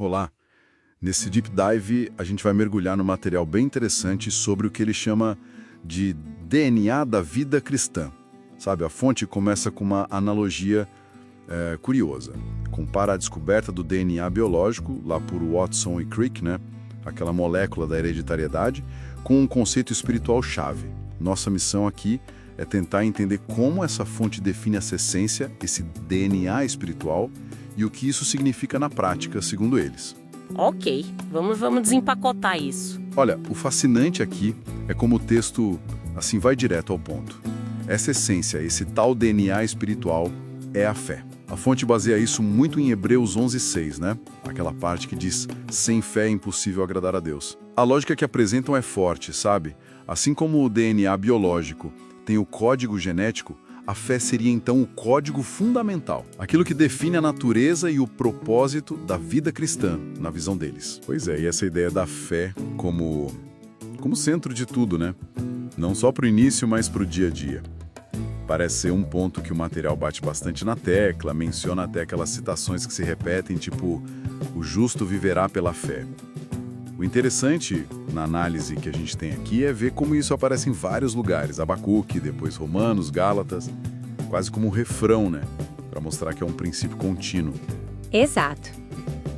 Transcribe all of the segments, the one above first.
Olá! Nesse Deep Dive, a gente vai mergulhar num material bem interessante sobre o que ele chama de DNA da vida cristã. Sabe, a fonte começa com uma analogia curiosa. Compara a descoberta do DNA biológico, lá por Watson e Crick, né? Aquela molécula da hereditariedade, com um conceito espiritual chave. Nossa missão aqui é tentar entender como essa fonte define essa essência, esse DNA espiritual, e o que isso significa na prática, segundo eles. Ok, vamos desempacotar isso. Olha, o fascinante aqui é como o texto, assim, vai direto ao ponto. Essa essência, esse tal DNA espiritual, é a fé. A fonte baseia isso muito em Hebreus 11:6, né? Aquela parte que diz, sem fé é impossível agradar a Deus. A lógica que apresentam é forte, sabe? Assim como o DNA biológico tem o código genético, a fé seria então o código fundamental, aquilo que define a natureza e o propósito da vida cristã, na visão deles. Pois é, e essa ideia da fé como centro de tudo, né? Não só para o início, mas para o dia a dia. Parece ser um ponto que o material bate bastante na tecla, menciona até aquelas citações que se repetem, tipo, o justo viverá pela fé. O interessante na análise que a gente tem aqui é ver como isso aparece em vários lugares, Abacuque, depois Romanos, Gálatas, quase como um refrão, né? Para mostrar que é um princípio contínuo. Exato.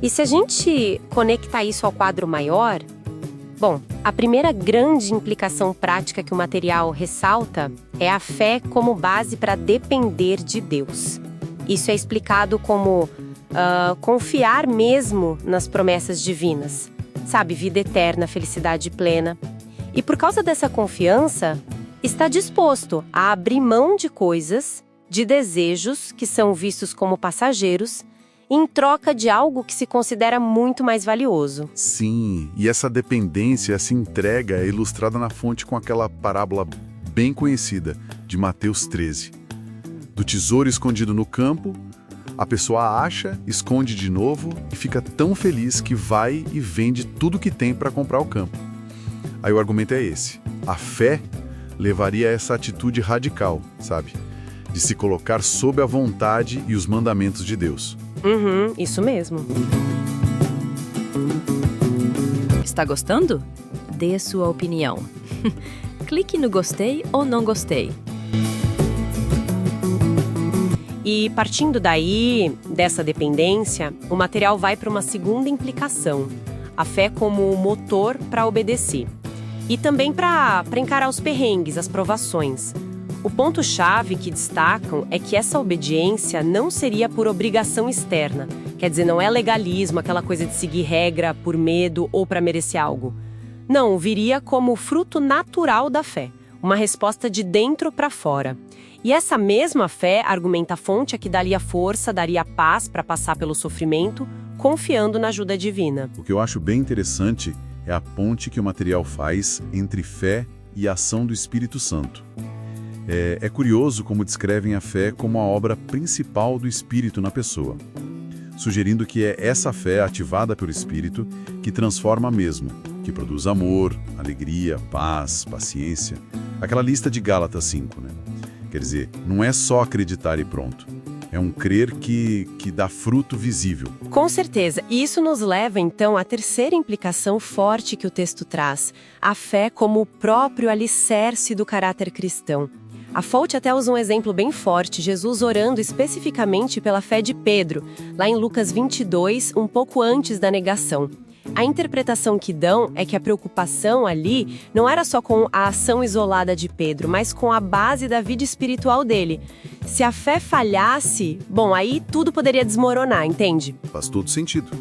E se a gente conectar isso ao quadro maior, bom, a primeira grande implicação prática que o material ressalta é a fé como base para depender de Deus. Isso é explicado como confiar mesmo nas promessas divinas. Sabe, vida eterna, felicidade plena. E por causa dessa confiança, está disposto a abrir mão de coisas, de desejos que são vistos como passageiros, em troca de algo que se considera muito mais valioso. Sim, e essa dependência, essa entrega é ilustrada na fonte com aquela parábola bem conhecida de Mateus 13. Do tesouro escondido no campo, a pessoa acha, esconde de novo e fica tão feliz que vai e vende tudo que tem para comprar o campo. Aí o argumento é esse. A fé levaria a essa atitude radical, sabe? De se colocar sob a vontade e os mandamentos de Deus. Isso mesmo. Está gostando? Dê sua opinião. Clique no gostei ou não gostei. E partindo daí, dessa dependência, o material vai para uma segunda implicação. A fé como motor para obedecer. E também para encarar os perrengues, as provações. O ponto-chave que destacam é que essa obediência não seria por obrigação externa. Quer dizer, não é legalismo, aquela coisa de seguir regra por medo ou para merecer algo. Não, viria como fruto natural da fé. Uma resposta de dentro para fora. E essa mesma fé, argumenta a fonte, é que daria força, daria paz para passar pelo sofrimento, confiando na ajuda divina. O que eu acho bem interessante é a ponte que o material faz entre fé e a ação do Espírito Santo. É curioso como descrevem a fé como a obra principal do Espírito na pessoa, sugerindo que é essa fé ativada pelo Espírito que transforma mesmo, que produz amor, alegria, paz, paciência, aquela lista de Gálatas 5, né? Quer dizer, não é só acreditar e pronto. É um crer que dá fruto visível. Com certeza. E isso nos leva, então, à terceira implicação forte que o texto traz. A fé como o próprio alicerce do caráter cristão. A fonte até usa um exemplo bem forte, Jesus orando especificamente pela fé de Pedro, lá em Lucas 22, um pouco antes da negação. A interpretação que dão é que a preocupação ali não era só com a ação isolada de Pedro, mas com a base da vida espiritual dele. Se a fé falhasse, bom, aí tudo poderia desmoronar, entende? Faz todo sentido.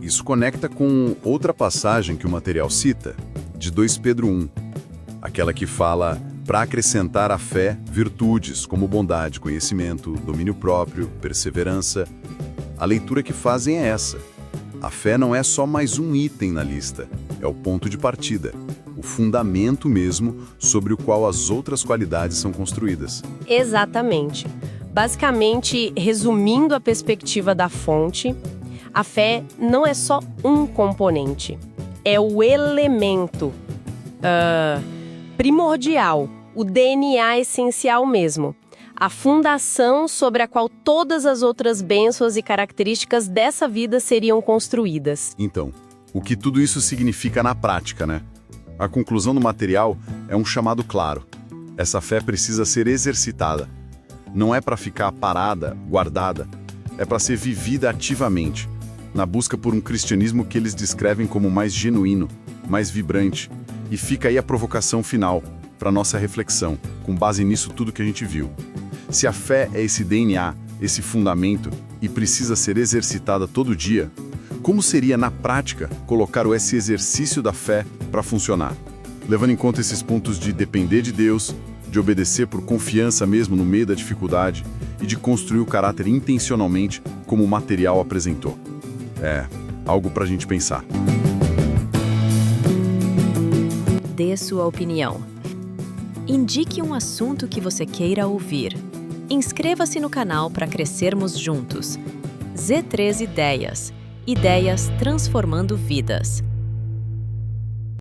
Isso conecta com outra passagem que o material cita, de 2 Pedro 1, aquela que fala para acrescentar à fé virtudes como bondade, conhecimento, domínio próprio, perseverança. A leitura que fazem é essa. A fé não é só mais um item na lista, é o ponto de partida, o fundamento mesmo sobre o qual as outras qualidades são construídas. Exatamente. Basicamente, resumindo a perspectiva da fonte, a fé não é só um componente, é o elemento primordial, o DNA essencial mesmo. a fundação sobre a qual todas as outras bênçãos e características dessa vida seriam construídas. Então, o que tudo isso significa na prática, né? A conclusão do material é um chamado claro. Essa fé precisa ser exercitada. Não é para ficar parada, guardada. É para ser vivida ativamente, na busca por um cristianismo que eles descrevem como mais genuíno, mais vibrante. E fica aí a provocação final para nossa reflexão, com base nisso tudo que a gente viu. Se a fé é esse DNA, esse fundamento, e precisa ser exercitada todo dia, como seria, na prática, colocar esse exercício da fé para funcionar? Levando em conta esses pontos de depender de Deus, de obedecer por confiança mesmo no meio da dificuldade e de construir o caráter intencionalmente, como o material apresentou. É algo para a gente pensar. Dê sua opinião. Indique um assunto que você queira ouvir. Inscreva-se no canal para crescermos juntos. Z3 Ideias. Ideias transformando vidas.